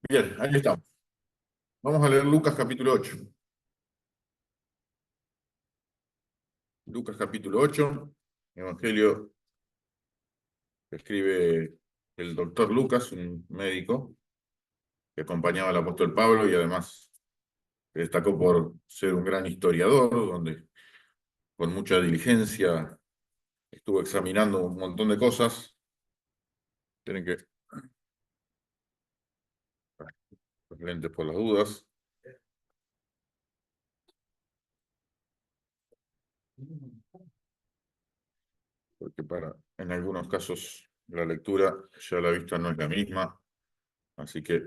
Bien, ahí estamos. Vamos a leer Lucas capítulo 8. Lucas capítulo 8, Evangelio que escribe el doctor Lucas, un médico que acompañaba al apóstol Pablo y además se destacó por ser un gran historiador, donde con mucha diligencia estuvo examinando un montón de cosas. Tienen que los lentes por las dudas, porque en algunos casos la lectura ya a la vista no es la misma, así que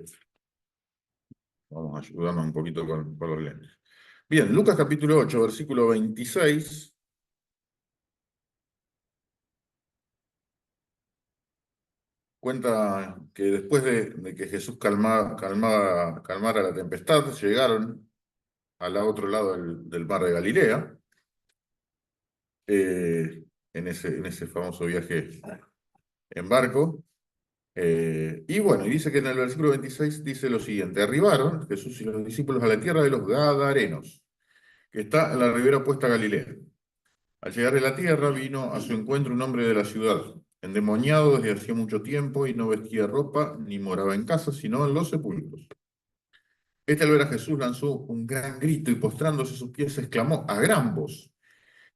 vamos a ayudarnos un poquito con los lentes. Bien, Lucas capítulo 8, versículo 26, cuenta que después de que Jesús calmara la tempestad, llegaron al otro lado del mar de Galilea, eh, en ese famoso viaje en barco. Y bueno, y dice que en el versículo 26 dice lo siguiente: arribaron Jesús y los discípulos a la tierra de los Gadarenos, que está en la ribera opuesta a Galilea. Al llegar a la tierra, vino a su encuentro un hombre de la ciudad, endemoniado desde hacía mucho tiempo y no vestía ropa ni moraba en casa, sino en los sepulcros. Este al ver a Jesús lanzó un gran grito y postrándose a sus pies exclamó a gran voz: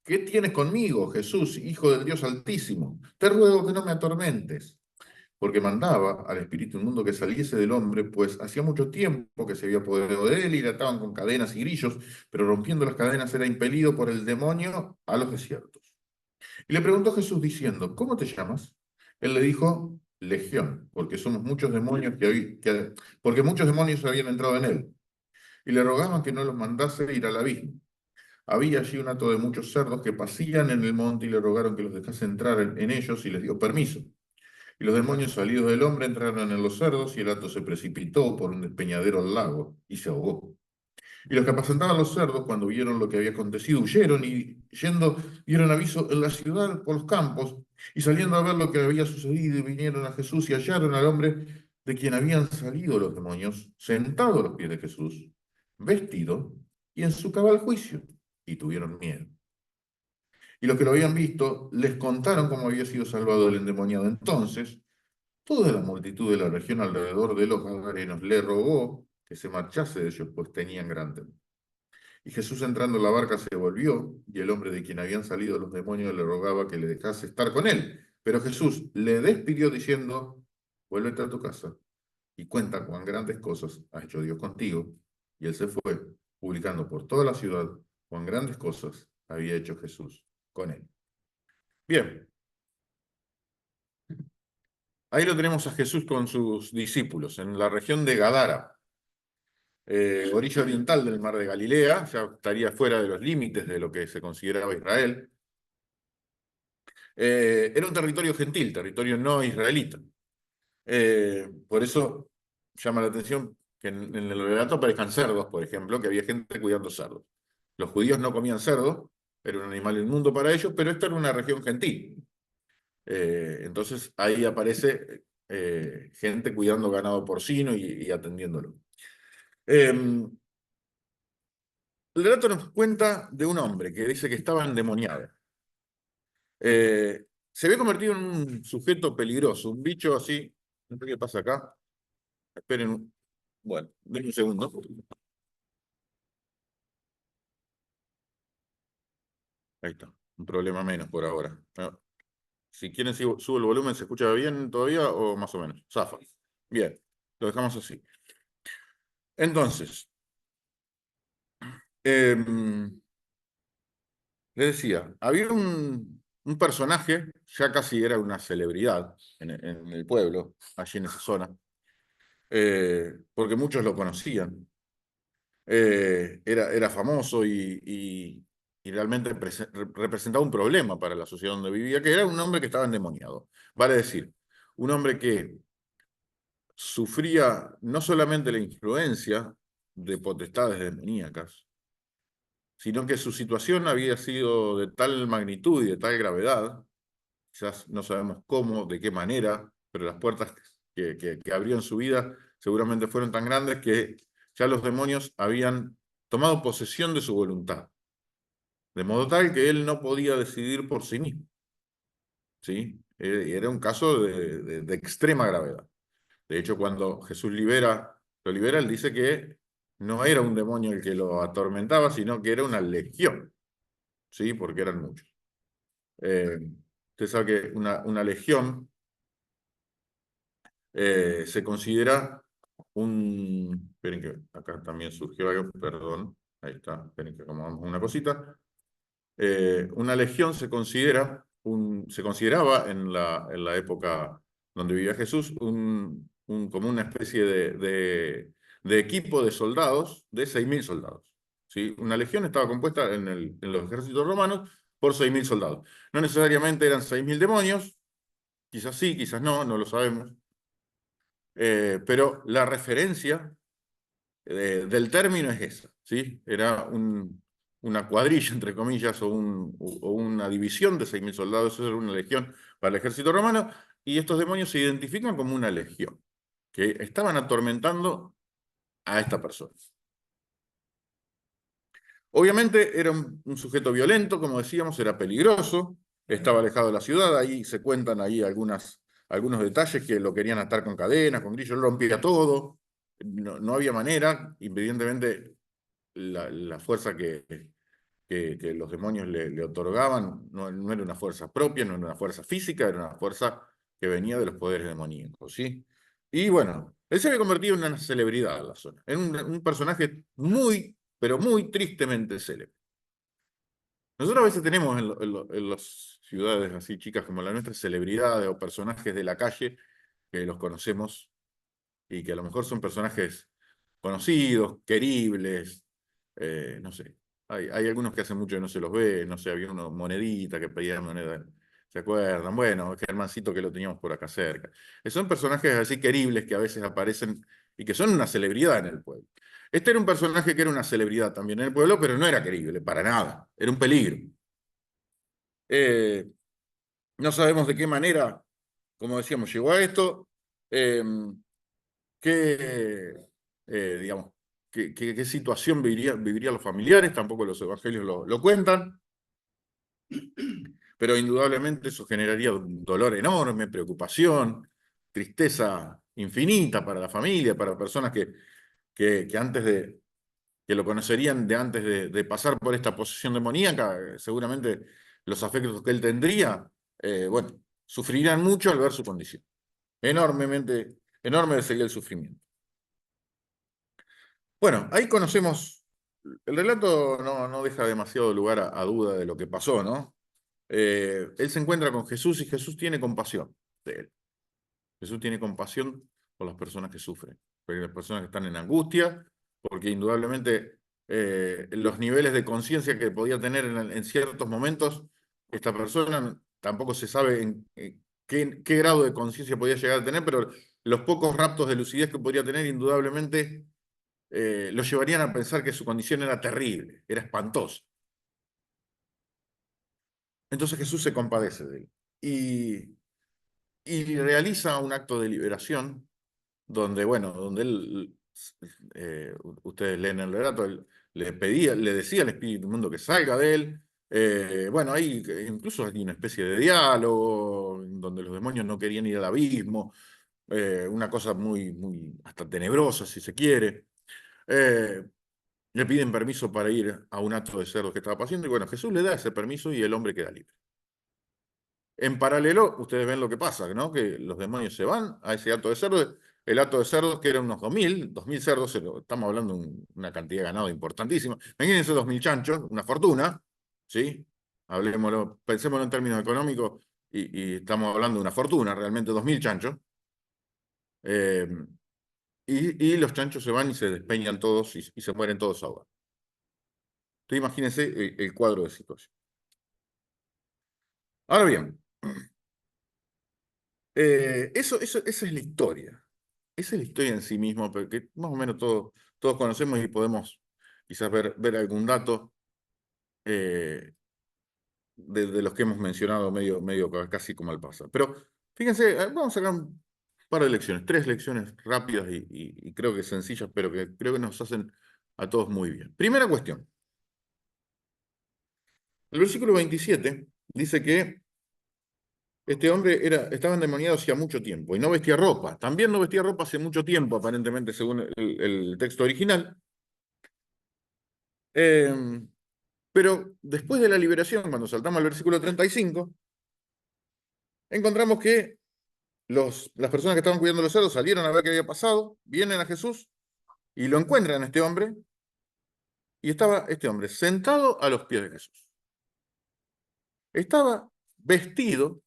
¿Qué tienes conmigo, Jesús, Hijo del Dios Altísimo? Te ruego que no me atormentes. Porque mandaba al espíritu inmundo que saliese del hombre, pues hacía mucho tiempo que se había apoderado de él y le ataban con cadenas y grillos, pero rompiendo las cadenas era impelido por el demonio a los desiertos. Y le preguntó Jesús diciendo: ¿Cómo te llamas? Él le dijo: Legión, porque somos muchos demonios porque muchos demonios habían entrado en él. Y le rogaban que no los mandase ir al abismo. Había allí un hato de muchos cerdos que pasían en el monte y le rogaron que los dejase entrar en ellos y les dio permiso. Y los demonios salidos del hombre entraron en los cerdos y el hato se precipitó por un despeñadero al lago y se ahogó. Y los que apacentaban los cerdos, cuando vieron lo que había acontecido, huyeron y yendo dieron aviso en la ciudad por los campos. Y saliendo a ver lo que había sucedido, y vinieron a Jesús y hallaron al hombre de quien habían salido los demonios, sentado a los pies de Jesús, vestido y en su cabal juicio. Y tuvieron miedo. Y los que lo habían visto les contaron cómo había sido salvado el endemoniado. Entonces, toda la multitud de la región alrededor de los Gadarenos le rogó que se marchase de ellos, pues tenían gran temor. Y Jesús entrando en la barca se volvió, y el hombre de quien habían salido los demonios le rogaba que le dejase estar con él. Pero Jesús le despidió diciendo: vuélvete a tu casa y cuenta cuán grandes cosas ha hecho Dios contigo. Y él se fue, publicando por toda la ciudad cuán grandes cosas había hecho Jesús con él. Bien, ahí lo tenemos a Jesús con sus discípulos en la región de Gadara, orilla oriental del mar de Galilea, ya estaría fuera de los límites de lo que se consideraba Israel. Era un territorio gentil, territorio no israelita. Por eso llama la atención que en el relato aparezcan cerdos, por ejemplo, que había gente cuidando cerdos. Los judíos no comían cerdo, era un animal inmundo para ellos, pero esta era una región gentil. Entonces ahí aparece gente cuidando ganado porcino y atendiéndolo. El relato nos cuenta de un hombre que dice que estaba endemoniado. Se había convertido en un sujeto peligroso, un bicho así. No sé qué pasa acá. Esperen. Bueno, denme un segundo. Ahí está. Un problema menos por ahora. Ah, si quieren, subo el volumen. ¿Se escucha bien todavía o más o menos? Zafa. Bien, lo dejamos así. Entonces, em, les decía, había un personaje, ya casi era una celebridad en el pueblo, allí en esa zona, porque muchos lo conocían. Era famoso y realmente representaba un problema para la sociedad donde vivía, que era un hombre que estaba endemoniado. Vale decir, un hombre que sufría no solamente la influencia de potestades demoníacas, sino que su situación había sido de tal magnitud y de tal gravedad, quizás no sabemos cómo, de qué manera, pero las puertas que abrió en su vida seguramente fueron tan grandes que ya los demonios habían tomado posesión de su voluntad, de modo tal que él no podía decidir por sí mismo, ¿sí? Era un caso de extrema gravedad. De hecho, cuando Jesús lo libera, él dice que no era un demonio el que lo atormentaba, sino que era una legión, ¿sí? Porque eran muchos. Usted sabe que una legión se considera Esperen que acá también surgió algo, perdón. Ahí está, esperen que acomodamos una cosita. Una legión se consideraba en la época donde vivía Jesús como una especie de equipo de soldados, de 6.000 soldados. ¿Sí? Una legión estaba compuesta en los ejércitos romanos por 6.000 soldados. No necesariamente eran 6.000 demonios, quizás sí, quizás no, no lo sabemos. Pero la referencia del término es esa, ¿sí? Era una cuadrilla, entre comillas, o una división de 6.000 soldados, eso era una legión para el ejército romano, y estos demonios se identifican como una legión, que estaban atormentando a esta persona. Obviamente era un sujeto violento, como decíamos, era peligroso, estaba alejado de la ciudad, ahí se cuentan ahí algunos detalles que lo querían atar con cadenas, con grillos, él rompía todo, no había manera, evidentemente la fuerza que los demonios le otorgaban no era una fuerza propia, no era una fuerza física, era una fuerza que venía de los poderes demoníacos, ¿sí? Y bueno, él se había convertido en una celebridad en la zona, en un personaje muy, pero muy tristemente célebre. Nosotros a veces tenemos en las ciudades así chicas como la nuestra celebridades o personajes de la calle que los conocemos y que a lo mejor son personajes conocidos, queribles, no sé. Hay algunos que hace mucho que no se los ve, no sé, había uno Monedita que pedía moneda, ¿se acuerdan? Bueno, Germancito que lo teníamos por acá cerca. Son personajes así queribles que a veces aparecen y que son una celebridad en el pueblo. Este era un personaje que era una celebridad también en el pueblo, pero no era querible, para nada, era un peligro. Eh, no sabemos de qué manera, como decíamos, llegó a esto. Eh, qué, digamos, qué situación vivirían los familiares, tampoco los evangelios lo cuentan, pero indudablemente eso generaría un dolor enorme, preocupación, tristeza infinita para la familia, para personas que antes que lo conocerían de antes de pasar por esta posesión demoníaca, seguramente los afectos que él tendría, bueno, sufrirían mucho al ver su condición. Enormemente, enorme sería el sufrimiento. Bueno, ahí conocemos, el relato no deja demasiado lugar a duda de lo que pasó, ¿no? Él se encuentra con Jesús y Jesús tiene compasión de él. Jesús tiene compasión por las personas que sufren, por las personas que están en angustia, porque indudablemente los niveles de conciencia que podía tener en ciertos momentos, esta persona tampoco se sabe en qué grado de conciencia podía llegar a tener, pero los pocos raptos de lucidez que podría tener indudablemente lo llevarían a pensar que su condición era terrible, era espantosa. Entonces Jesús se compadece de él y realiza un acto de liberación donde, bueno, donde él, ustedes leen el relato, él le decía al espíritu inmundo que salga de él. Bueno, ahí incluso hay una especie de diálogo donde los demonios no querían ir al abismo, una cosa muy hasta tenebrosa, si se quiere. Eh, Le piden permiso para ir a un acto de cerdos que estaba pasando y bueno, Jesús le da ese permiso y el hombre queda libre. En paralelo, ustedes ven lo que pasa, ¿no? Que los demonios se van a ese acto de cerdos. El acto de cerdos, que eran unos 2.000 cerdos, estamos hablando de una cantidad de ganado importantísima. Imagínense 2.000 chanchos, una fortuna, ¿sí? Hablemoslo, pensémoslo en términos económicos y estamos hablando de una fortuna, realmente 2.000 chanchos. Eh, y los chanchos se van y se despeñan todos y se mueren todos ahogados. Entonces imagínense el cuadro de situación. Ahora bien, esa es la historia. Esa es la historia en sí misma, porque más o menos todos conocemos y podemos quizás ver algún dato eh, de los que hemos mencionado medio casi como al pasar. Pero fíjense, vamos a sacar un par de lecciones, 3 lecciones rápidas y creo que sencillas, pero que creo que nos hacen a todos muy bien. Primera cuestión. El versículo 27 dice que este hombre estaba endemoniado hacía mucho tiempo y no vestía ropa. También no vestía ropa hace mucho tiempo, aparentemente, según el texto original. Eh, pero después de la liberación, cuando saltamos al versículo 35, encontramos que las personas que estaban cuidando los cerdos salieron a ver qué había pasado, vienen a Jesús y lo encuentran a este hombre, y estaba este hombre sentado a los pies de Jesús. Estaba vestido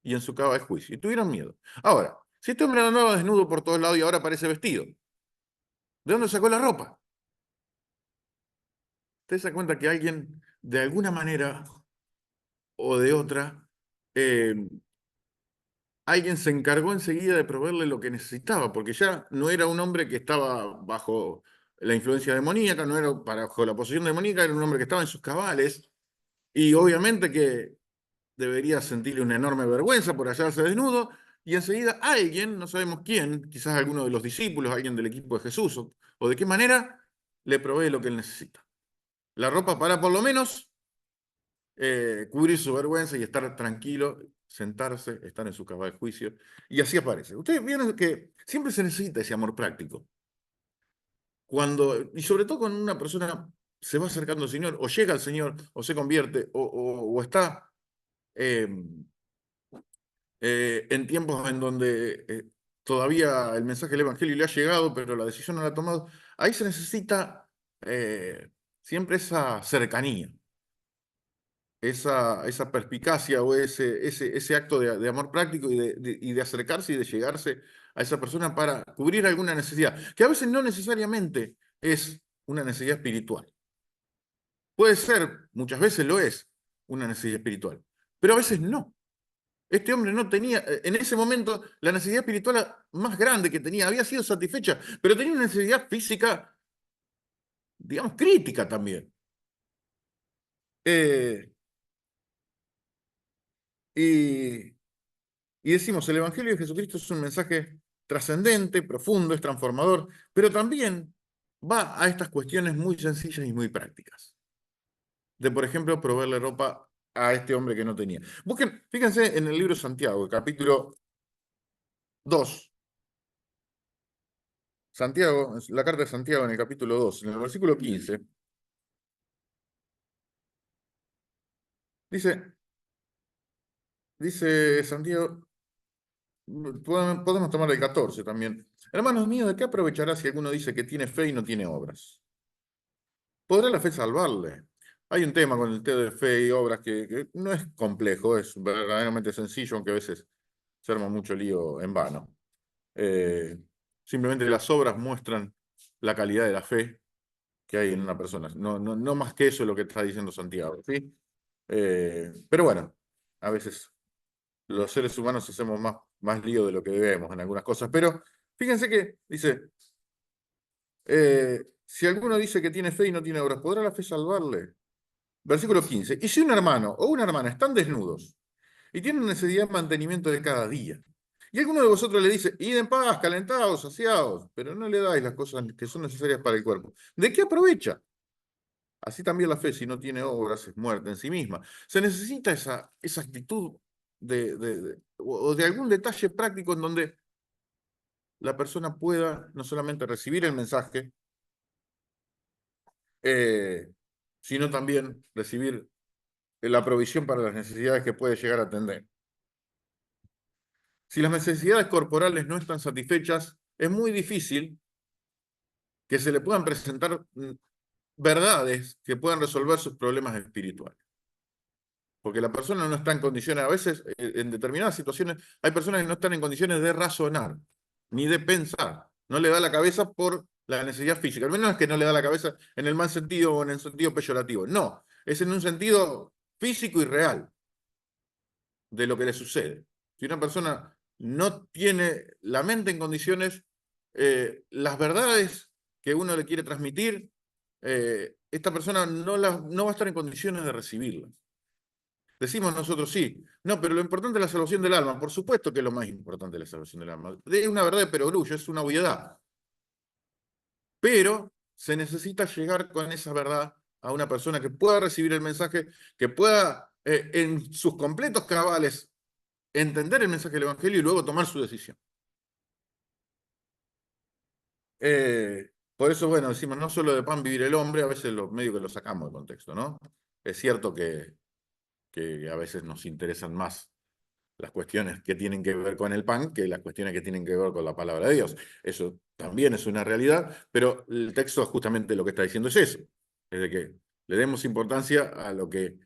y en su cama de juicio, y tuvieron miedo. Ahora, si este hombre andaba desnudo por todos lados y ahora parece vestido, ¿de dónde sacó la ropa? Usted se da cuenta que alguien, de alguna manera o de otra, eh, alguien se encargó enseguida de proveerle lo que necesitaba, porque ya no era un hombre que estaba bajo la influencia demoníaca, no era bajo la posesión demoníaca, era un hombre que estaba en sus cabales, y obviamente que debería sentirle una enorme vergüenza por hallarse desnudo, y enseguida alguien, no sabemos quién, quizás alguno de los discípulos, alguien del equipo de Jesús, o de qué manera, le provee lo que él necesita. La ropa para por lo menos cubrir su vergüenza y estar tranquilo, sentarse, estar en su cabal de juicio, y así aparece. Ustedes vieron que siempre se necesita ese amor práctico. Y sobre todo cuando una persona se va acercando al Señor, o llega al Señor, o se convierte, o está eh, en tiempos en donde todavía el mensaje del Evangelio le ha llegado, pero la decisión no la ha tomado, ahí se necesita siempre esa cercanía, esa perspicacia o ese acto de amor práctico y de acercarse y de llegarse a esa persona para cubrir alguna necesidad, que a veces no necesariamente es una necesidad espiritual. Puede ser, muchas veces lo es, una necesidad espiritual, pero a veces no. Este hombre no tenía, en ese momento, la necesidad espiritual más grande que tenía había sido satisfecha, pero tenía una necesidad física, digamos, crítica también. Eh, y, y decimos, el Evangelio de Jesucristo es un mensaje trascendente, profundo, es transformador, pero también va a estas cuestiones muy sencillas y muy prácticas. De, por ejemplo, proveerle ropa a este hombre que no tenía. Busquen, fíjense en el libro de Santiago, capítulo 2. Santiago, la carta de Santiago en el capítulo 2, en el versículo 15, dice Santiago, podemos tomar el 14 también. Hermanos míos, ¿de qué aprovechará si alguno dice que tiene fe y no tiene obras? ¿Podrá la fe salvarle? Hay un tema con el tema de fe y obras que no es complejo, es verdaderamente sencillo, aunque a veces se arma mucho lío en vano. Eh, Simplemente las obras muestran la calidad de la fe que hay en una persona. No más que eso es lo que está diciendo Santiago, ¿sí? Pero bueno, a veces los seres humanos hacemos más lío de lo que debemos en algunas cosas. Pero fíjense que dice, si alguno dice que tiene fe y no tiene obras, ¿podrá la fe salvarle? Versículo 15. Y si un hermano o una hermana están desnudos y tienen necesidad de mantenimiento de cada día, y alguno de vosotros le dice, id en paz, calentados, saciados, pero no le dais las cosas que son necesarias para el cuerpo, ¿de qué aprovecha? Así también la fe, si no tiene obras, es muerta en sí misma. Se necesita esa actitud o de algún detalle práctico en donde la persona pueda no solamente recibir el mensaje, eh, sino también recibir la provisión para las necesidades que puede llegar a atender. Si las necesidades corporales no están satisfechas, es muy difícil que se le puedan presentar verdades que puedan resolver sus problemas espirituales. Porque la persona no está en condiciones, a veces en determinadas situaciones, hay personas que no están en condiciones de razonar, ni de pensar. No le da la cabeza por la necesidad física. Al menos es que no le da la cabeza en el mal sentido o en el sentido peyorativo. No, es en un sentido físico y real de lo que le sucede. Si una persona no tiene la mente en condiciones, las verdades que uno le quiere transmitir, esta persona no va a estar en condiciones de recibirlas. Decimos nosotros sí. No, pero lo importante es la salvación del alma. Por supuesto que es lo más importante la salvación del alma. Es una verdad de perogrullo, es una obviedad. Pero se necesita llegar con esa verdad a una persona que pueda recibir el mensaje, que pueda en sus completos cabales entender el mensaje del Evangelio y luego tomar su decisión. Por eso, bueno, decimos, no solo de pan vivir el hombre, a veces los medios que lo sacamos de contexto, ¿no? Es cierto que a veces nos interesan más las cuestiones que tienen que ver con el pan que las cuestiones que tienen que ver con la palabra de Dios. Eso también es una realidad, pero el texto justamente lo que está diciendo es eso, es de que le demos importancia a lo que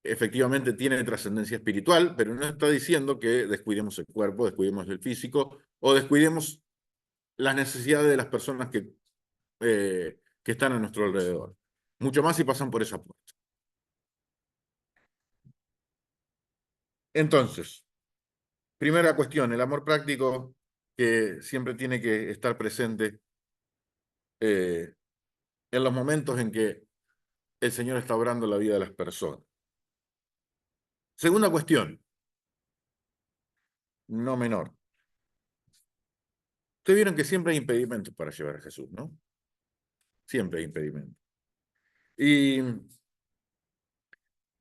efectivamente tiene trascendencia espiritual, pero no está diciendo que descuidemos el cuerpo, descuidemos el físico o descuidemos las necesidades de las personas que están a nuestro alrededor. Mucho más si pasan por esa puerta. Entonces, primera cuestión, el amor práctico que siempre tiene que estar presente eh, en los momentos en que el Señor está obrando la vida de las personas. Segunda cuestión, no menor. Ustedes vieron que siempre hay impedimentos para llevar a Jesús, ¿no? Siempre hay impedimentos. Y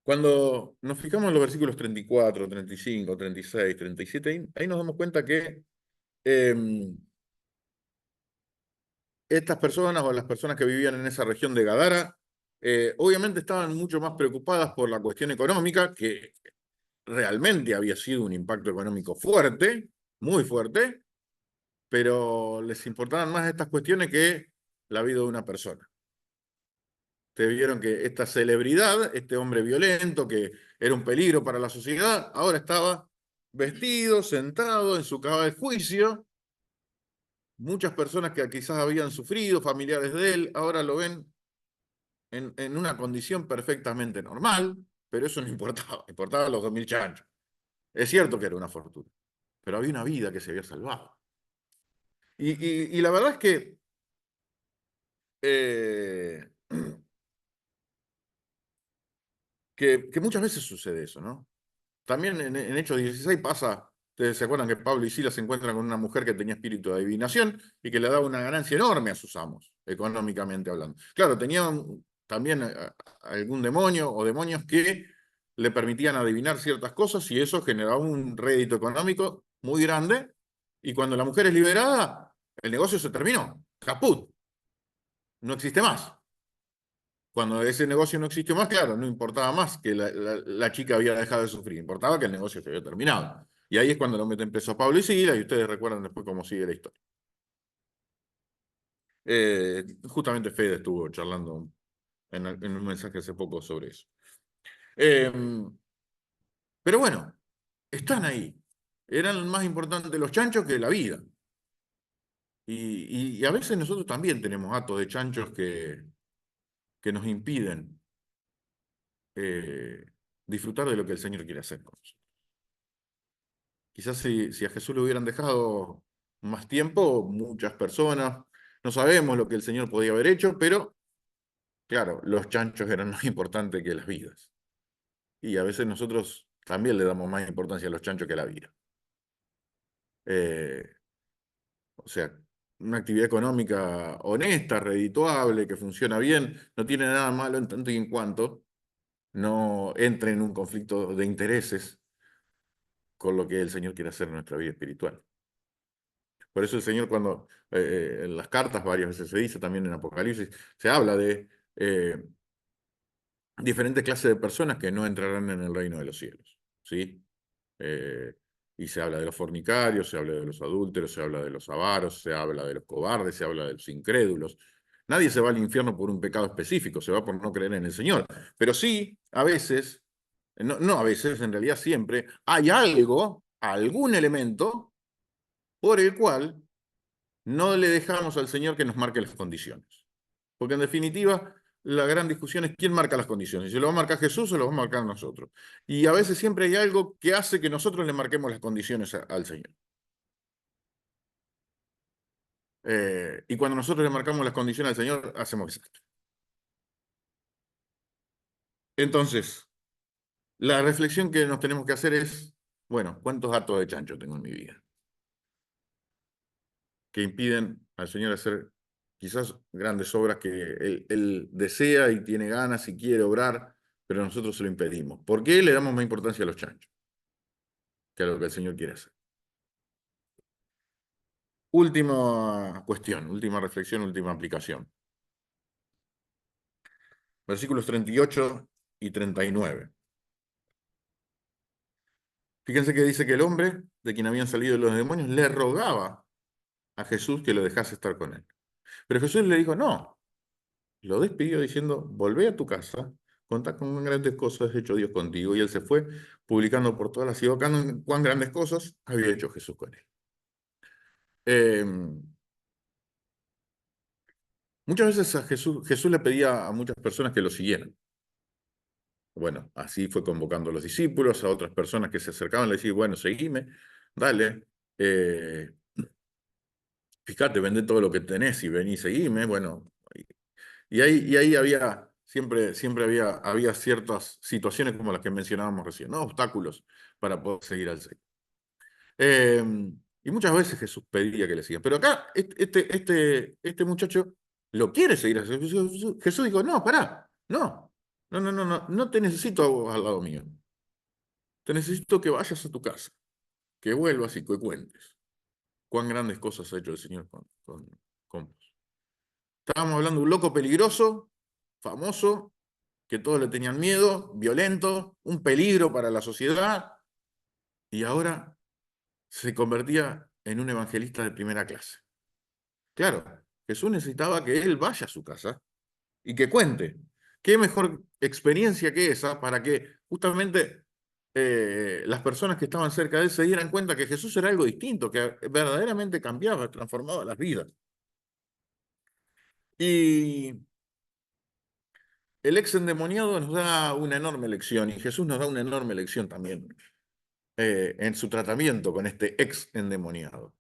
cuando nos fijamos en los versículos 34, 35, 36, 37, ahí nos damos cuenta que estas personas o las personas que vivían en esa región de Gadara, obviamente estaban mucho más preocupadas por la cuestión económica, que realmente había sido un impacto económico fuerte, muy fuerte, pero les importaban más estas cuestiones que la vida de una persona. Ustedes vieron que esta celebridad, este hombre violento que era un peligro para la sociedad, ahora estaba vestido, sentado en su cama de juicio. Muchas personas que quizás habían sufrido, familiares de él, ahora lo ven en una condición perfectamente normal, pero eso no importaba, importaba los 2.000 chanchos. Es cierto que era una fortuna, pero había una vida que se había salvado. Y la verdad es eh, que muchas veces sucede eso, ¿no? También en Hechos 16 pasa, ustedes se acuerdan que Pablo y Silas se encuentran con una mujer que tenía espíritu de adivinación y que le daba una ganancia enorme a sus amos, económicamente hablando. Claro, tenían también algún demonio o demonios que le permitían adivinar ciertas cosas y eso generaba un rédito económico muy grande y cuando la mujer es liberada, el negocio se terminó, caput, no existe más. Cuando ese negocio no existió más, claro, no importaba más que la chica había dejado de sufrir, importaba que el negocio se había terminado. Y ahí es cuando lo meten preso a Pablo y Sila, y ustedes recuerdan después cómo sigue la historia. Justamente Fede estuvo charlando en un mensaje hace poco sobre eso. Eh, pero bueno, están ahí. Eran más importantes los chanchos que la vida. Y a veces nosotros también tenemos actos de chanchos que nos impiden eh, disfrutar de lo que el Señor quiere hacer con nosotros. Quizás si a Jesús le hubieran dejado más tiempo, muchas personas, no sabemos lo que el Señor podía haber hecho, pero claro, los chanchos eran más importantes que las vidas. Y a veces nosotros también le damos más importancia a los chanchos que a la vida. Eh, o sea, una actividad económica honesta, redituable, que funciona bien, no tiene nada malo en tanto y en cuanto no entre en un conflicto de intereses con lo que el Señor quiere hacer en nuestra vida espiritual. Por eso el Señor cuando en las cartas varias veces se dice, también en Apocalipsis, se habla de diferentes clases de personas que no entrarán en el reino de los cielos, ¿sí? Eh, y se habla de los fornicarios, se habla de los adúlteros, se habla de los avaros, se habla de los cobardes, se habla de los incrédulos. Nadie se va al infierno por un pecado específico, se va por no creer en el Señor. Pero sí, a veces, no a veces, en realidad siempre, hay algo, algún elemento por el cual no le dejamos al Señor que nos marque las condiciones. Porque en definitiva, la gran discusión es quién marca las condiciones. Si lo va a marcar Jesús o lo vamos a marcar nosotros. Y a veces siempre hay algo que hace que nosotros le marquemos las condiciones al Señor. Y cuando nosotros le marcamos las condiciones al Señor, hacemos desastre. Entonces, La reflexión que nos tenemos que hacer es, bueno, ¿cuántos gatos de chancho tengo en mi vida? Que impiden al Señor hacer quizás grandes obras que él desea y tiene ganas y quiere obrar, pero nosotros se lo impedimos. ¿Por qué le damos más importancia a los chanchos que a lo que el Señor quiere hacer? Última cuestión, última reflexión, última aplicación. Versículos 38 y 39. Fíjense que dice que el hombre de quien habían salido los demonios le rogaba a Jesús que lo dejase estar con él. Pero Jesús le dijo, no, lo despidió diciendo, volvé a tu casa, contá con grandes cosas ha hecho Dios contigo. Y él se fue publicando por toda la ciudad cuán grandes cosas había hecho Jesús con él. Eh, Muchas veces a Jesús le pedía a muchas personas que lo siguieran. Bueno, así fue convocando a los discípulos, a otras personas que se acercaban, le decían, bueno, seguime, dale, fíjate, vende todo lo que tenés y vení, seguime, bueno. Y ahí siempre había ciertas situaciones como las que mencionábamos recién, ¿no? Obstáculos para poder seguir al Señor. Eh, y muchas veces Jesús pedía que le sigan. Pero acá este muchacho lo quiere seguir a Jesús. Jesús dijo, no, pará, no te necesito a vos al lado mío. Te necesito que vayas a tu casa, que vuelvas y que cuentes cuán grandes cosas ha hecho el Señor con vos. Estábamos hablando de un loco peligroso, famoso, que todos le tenían miedo, violento, un peligro para la sociedad, y ahora se convertía en un evangelista de primera clase. Claro, Jesús necesitaba que él vaya a su casa y que cuente. ¿Qué mejor experiencia que esa para que justamente las personas que estaban cerca de él se dieran cuenta que Jesús era algo distinto, que verdaderamente cambiaba, transformaba las vidas? Y el ex endemoniado nos da una enorme lección y Jesús nos da una enorme lección también en su tratamiento con este ex endemoniado.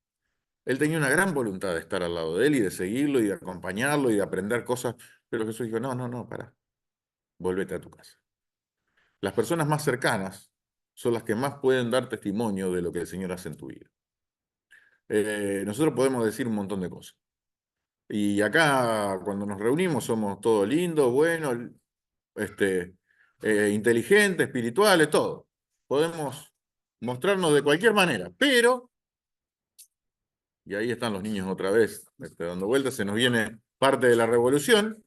Él tenía una gran voluntad de estar al lado de él y de seguirlo y de acompañarlo y de aprender cosas, pero Jesús dijo, no, pará, volvete a tu casa. Las personas más cercanas son las que más pueden dar testimonio de lo que el Señor hace en tu vida. Nosotros podemos decir un montón de cosas. Y acá, cuando nos reunimos, somos todo lindo, bueno, este, inteligentes, espirituales, todo. Podemos mostrarnos de cualquier manera, pero, y ahí están los niños otra vez, dando vueltas, se nos viene parte de la revolución,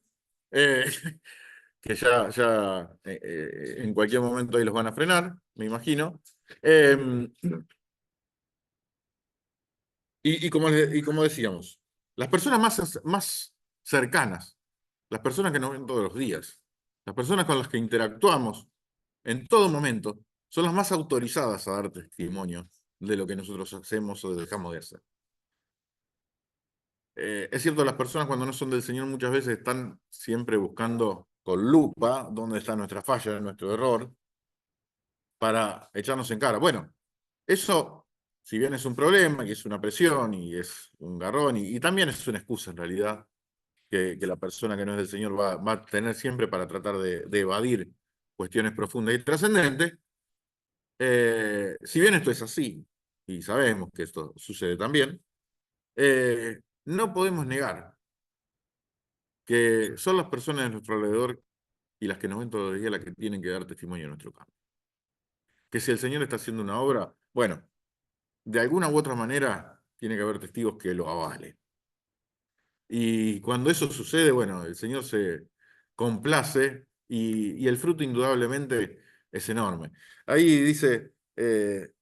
eh, que ya en cualquier momento ahí los van a frenar, me imagino. Eh, y como decíamos, las personas más cercanas, las personas que nos ven todos los días, las personas con las que interactuamos en todo momento, son las más autorizadas a dar testimonio de lo que nosotros hacemos o dejamos de hacer. Es cierto, las personas cuando no son del Señor muchas veces están siempre buscando con lupa dónde está nuestra falla, nuestro error, para echarnos en cara. Bueno, eso, si bien es un problema y es una presión y es un garrón y también es una excusa en realidad que la persona que no es del Señor va a tener siempre para tratar de evadir cuestiones profundas y trascendentes, si bien esto es así, y sabemos que esto sucede también, no podemos negar que son las personas de nuestro alrededor y las que nos ven todos los días las que tienen que dar testimonio de nuestro campo. Que si el Señor está haciendo una obra, bueno, de alguna u otra manera tiene que haber testigos que lo avalen. Y cuando eso sucede, bueno, el Señor se complace y el fruto indudablemente es enorme. Ahí dice que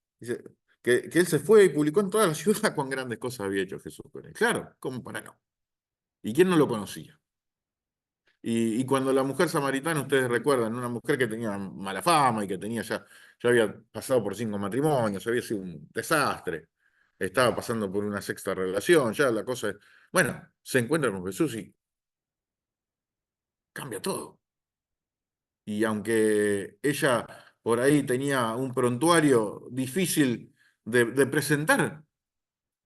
Él se fue y publicó en toda la ciudad cuán grandes cosas había hecho Jesús con él. Claro, ¿cómo para no? ¿Y quién no lo conocía? Y cuando la mujer samaritana, ustedes recuerdan, una mujer que tenía mala fama y que ya había pasado por 5 matrimonios, había sido un desastre, estaba pasando por una sexta relación, ya la cosa, bueno, se encuentra con Jesús y cambia todo. Y aunque ella por ahí tenía un prontuario difícil de presentar,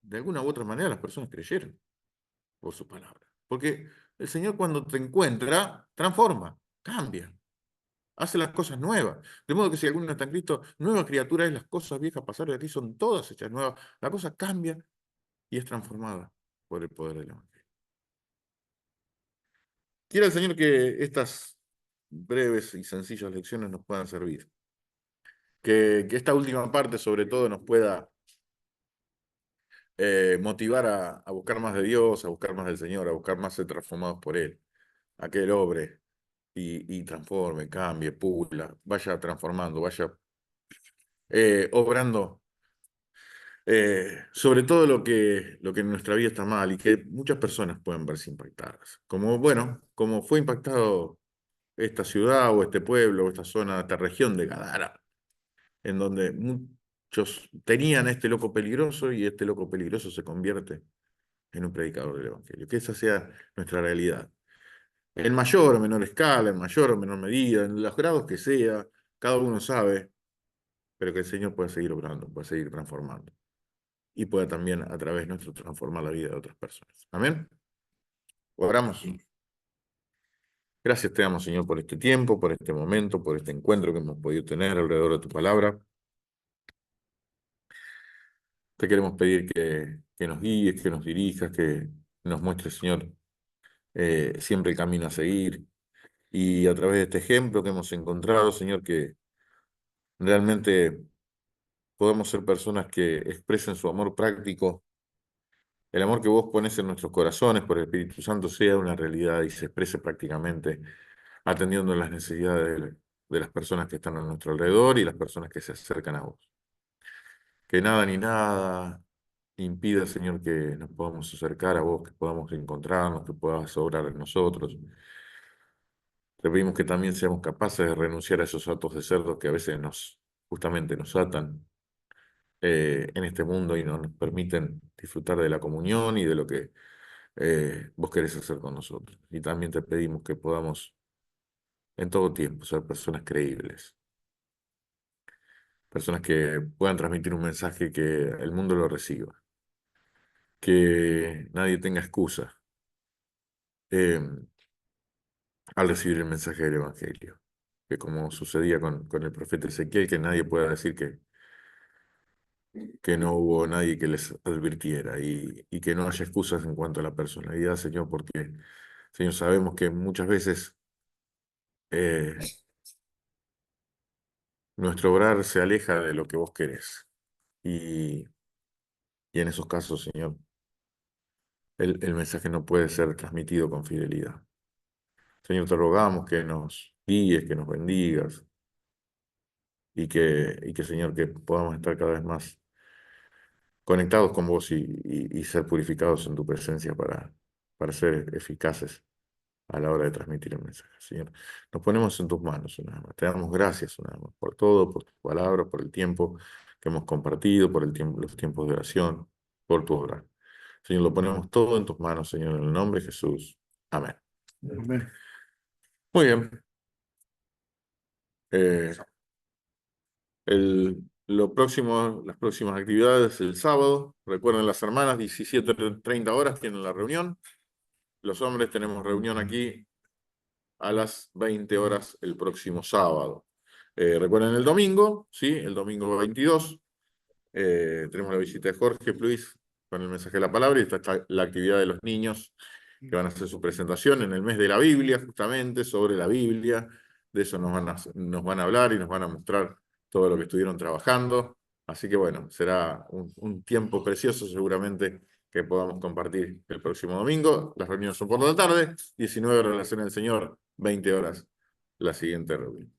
de alguna u otra manera las personas creyeron por su palabra. Porque el Señor cuando te encuentra, transforma, cambia. hace las cosas nuevas. De modo que si alguno está en Cristo, nueva criatura es, las cosas viejas pasaron de aquí, son todas hechas nuevas. La cosa cambia y es transformada por el poder del Evangelio. Quiera el Señor que estas breves y sencillas lecciones nos puedan servir. Que esta última parte, sobre todo, nos pueda motivar a buscar más de Dios, a buscar más del Señor, a buscar más ser transformados por Él. A que Él obre y transforme, cambie, pula, vaya transformando, vaya obrando sobre todo lo que en nuestra vida está mal y que muchas personas pueden verse impactadas. Como, bueno, como fue impactado esta ciudad o este pueblo o esta zona, esta región de Gadara, en donde muchos tenían a este loco peligroso y este loco peligroso se convierte en un predicador del Evangelio. Que esa sea nuestra realidad. En mayor o menor escala, en mayor o menor medida, en los grados que sea, cada uno sabe, pero que el Señor puede seguir obrando, puede seguir transformando y pueda también a través nuestro transformar la vida de otras personas. Amén. Oramos. Gracias te damos, Señor, por este tiempo, por este momento, por este encuentro que hemos podido tener alrededor de tu palabra. Te queremos pedir que nos guíes, que nos dirijas, que nos muestres, Señor, siempre el camino a seguir. Y a través de este ejemplo que hemos encontrado, Señor, que realmente podamos ser personas que expresen su amor práctico. El amor que vos pones en nuestros corazones por el Espíritu Santo sea una realidad y se exprese prácticamente atendiendo las necesidades de las personas que están a nuestro alrededor y las personas que se acercan a vos. Que nada ni nada impida, Señor, que nos podamos acercar a vos, que podamos encontrarnos, que puedas obrar en nosotros. Te pedimos que también seamos capaces de renunciar a esos actos de cerdo que a veces justamente nos atan en este mundo y no nos permiten disfrutar de la comunión y de lo que vos querés hacer con nosotros. Y también te pedimos que podamos en todo tiempo ser personas creíbles, personas que puedan transmitir un mensaje que el mundo lo reciba, que nadie tenga excusa eh, al recibir el mensaje del Evangelio, que como sucedía con el profeta Ezequiel, que nadie pueda decir que no hubo nadie que les advirtiera y que no haya excusas en cuanto a la personalidad, Señor, porque, Señor, sabemos que muchas veces eh, nuestro obrar se aleja de lo que vos querés. Y, y en esos casos, Señor, el mensaje no puede ser transmitido con fidelidad. Señor, te rogamos que nos guíes, que nos bendigas y que, Señor, que podamos estar cada vez más conectados con vos y ser purificados en tu presencia para ser eficaces a la hora de transmitir el mensaje. Señor, nos ponemos en tus manos una vez más. Te damos gracias una vez más por todo, por tus palabras, por el tiempo que hemos compartido, por el tiempo, los tiempos de oración, por tu obra. Señor, lo ponemos todo en tus manos, Señor, en el nombre de Jesús. Amén. Amén. Muy bien. Eh, lo próximo, las próximas actividades el sábado. Recuerden, las hermanas, 17:30 horas tienen la reunión. Los hombres tenemos reunión aquí a las 20 horas el próximo sábado. Recuerden el domingo, ¿sí? El domingo 22, tenemos la visita de Jorge Luis con el mensaje de la palabra y está la actividad de los niños que van a hacer su presentación en el mes de la Biblia, justamente sobre la Biblia. De eso nos van a hablar y nos van a mostrar todo lo que estuvieron trabajando. Así que bueno, será un tiempo precioso seguramente que podamos compartir el próximo domingo. Las reuniones son por la tarde, 19 horas la Cena del Señor, 20 horas la siguiente reunión.